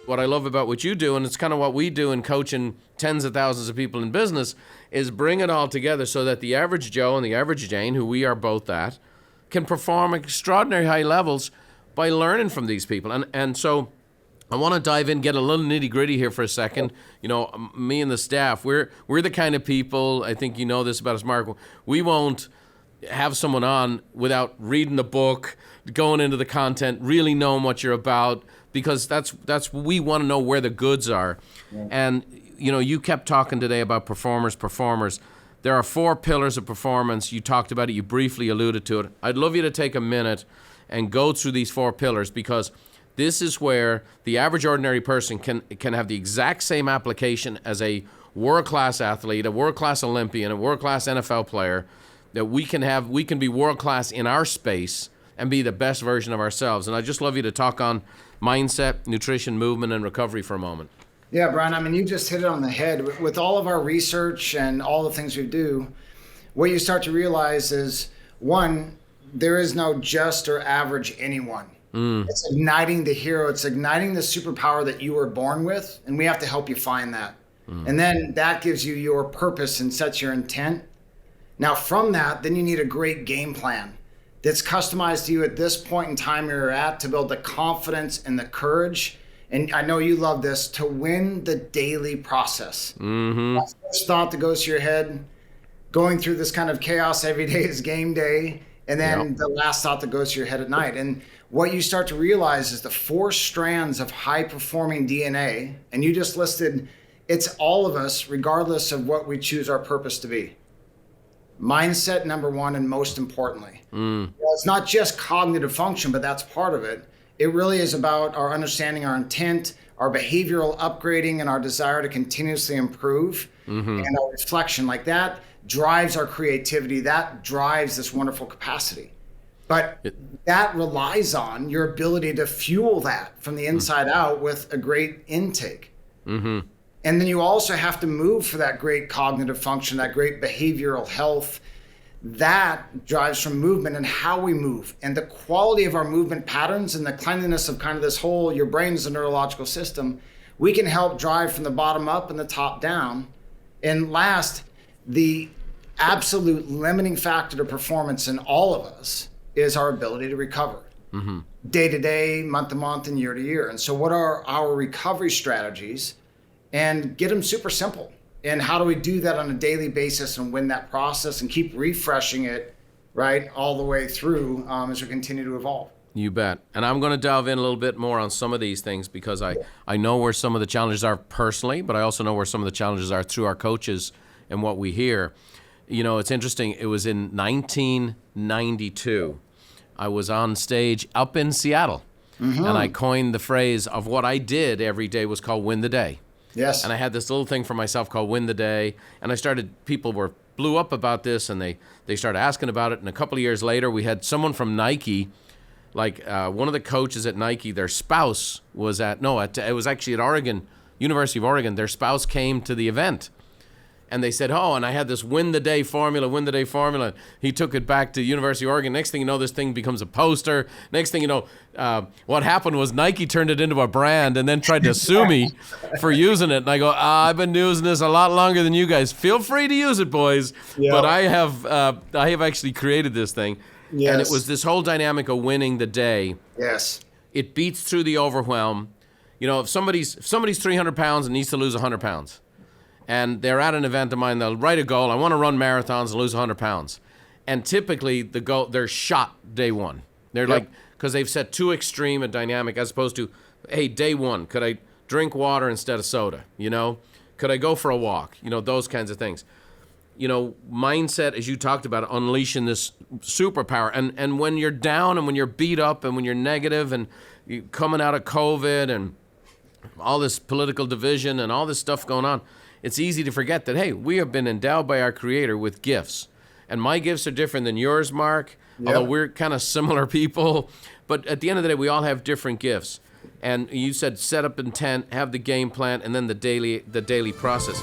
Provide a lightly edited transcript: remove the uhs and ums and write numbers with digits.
what I love about what you do, and it's kind of what we do in coaching tens of thousands of people in business, is bring it all together so that the average Joe and the average Jane, who we are both at, can perform extraordinary high levels by learning from these people. And so I want to dive in, get a little nitty gritty here for a second. You know, me and the staff, we're the kind of people, I think you know this about us, Mark, we won't have someone on without reading the book, going into the content, really knowing what you're about, because that's we want to know where the goods are. Yeah. And, you know, you kept talking today about performers. There are 4 pillars of performance. You talked about it. You briefly alluded to it. I'd love you to take a minute and go through these 4 pillars, because this is where the average ordinary person can have the exact same application as a world-class athlete, a world-class Olympian, a world-class NFL player, that we can be world-class in our space and be the best version of ourselves. And I'd just love you to talk on mindset, nutrition, movement, and recovery for a moment. Yeah, Brian, I mean, you just hit it on the head. With all of our research and all the things we do, what you start to realize is, one, there is no just or average anyone. It's igniting the hero. It's igniting the superpower that you were born with, and we have to help you find that. And then that gives you your purpose and sets your intent. Now, from that, then you need a great game plan that's customized to you at this point in time you're at, to build the confidence and the courage. And I know you love this, to win the daily process. That first thought that goes to your head, going through this kind of chaos every day is game day. And then the last thought that goes to your head at night. And what you start to realize is the 4 strands of high performing DNA. And you just listed, it's all of us, regardless of what we choose our purpose to be. Mindset, number 1, and most importantly. Well, it's not just cognitive function, but that's part of it. It really is about our understanding our intent, our behavioral upgrading, and our desire to continuously improve, and our reflection. Like that drives our creativity, that drives this wonderful capacity. But that relies on your ability to fuel that from the inside out with a great intake. And then you also have to move for that great cognitive function, that great behavioral health. That drives from movement and how we move, and the quality of our movement patterns, and the cleanliness of kind of this whole, your brain is a neurological system. We can help drive from the bottom up and the top down. And last, the absolute limiting factor to performance in all of us is our ability to recover day to day, month to month, and year to year. And so what are our recovery strategies? And get them super simple. And how do we do that on a daily basis and win that process and keep refreshing it, right, all the way through as we continue to evolve? You bet. And I'm going to delve in a little bit more on some of these things, because I know where some of the challenges are personally, but I also know where some of the challenges are through our coaches and what we hear. You know, it's interesting. It was in 1992. I was on stage up in Seattle, and I coined the phrase of what I did every day was called Win the Day. Yes. And I had this little thing for myself called Win the Day. And people blew up about this, and they started asking about it. And a couple of years later, we had someone from Nike, like one of the coaches at Nike, their spouse was it was actually at Oregon, University of Oregon. Their spouse came to the event. And they said, and I had this win the day formula. He took it back to University of Oregon. Next thing you know, this thing becomes a poster. Next thing you know, what happened was Nike turned it into a brand and then tried to sue me for using it. And I go, I've been using this a lot longer than you guys. Feel free to use it, boys. Yep. But I have actually created this thing. Yes. And it was this whole dynamic of winning the day. Yes. It beats through the overwhelm. You know, if somebody's 300 pounds and needs to lose 100 pounds, and they're at an event of mine, they'll write a goal. I want to run marathons and lose 100 pounds. And typically, they're shot day one. They're like, because they've set too extreme a dynamic, as opposed to, hey, day one, could I drink water instead of soda? You know, could I go for a walk? You know, those kinds of things. You know, mindset, as you talked about, unleashing this superpower. And when you're down and when you're beat up and when you're negative and you're coming out of COVID and all this political division and all this stuff going on, it's easy to forget that, hey, we have been endowed by our Creator with gifts. And my gifts are different than yours, Mark, although we're kind of similar people. But at the end of the day, we all have different gifts. And you said set up intent, have the game plan, and then the daily process.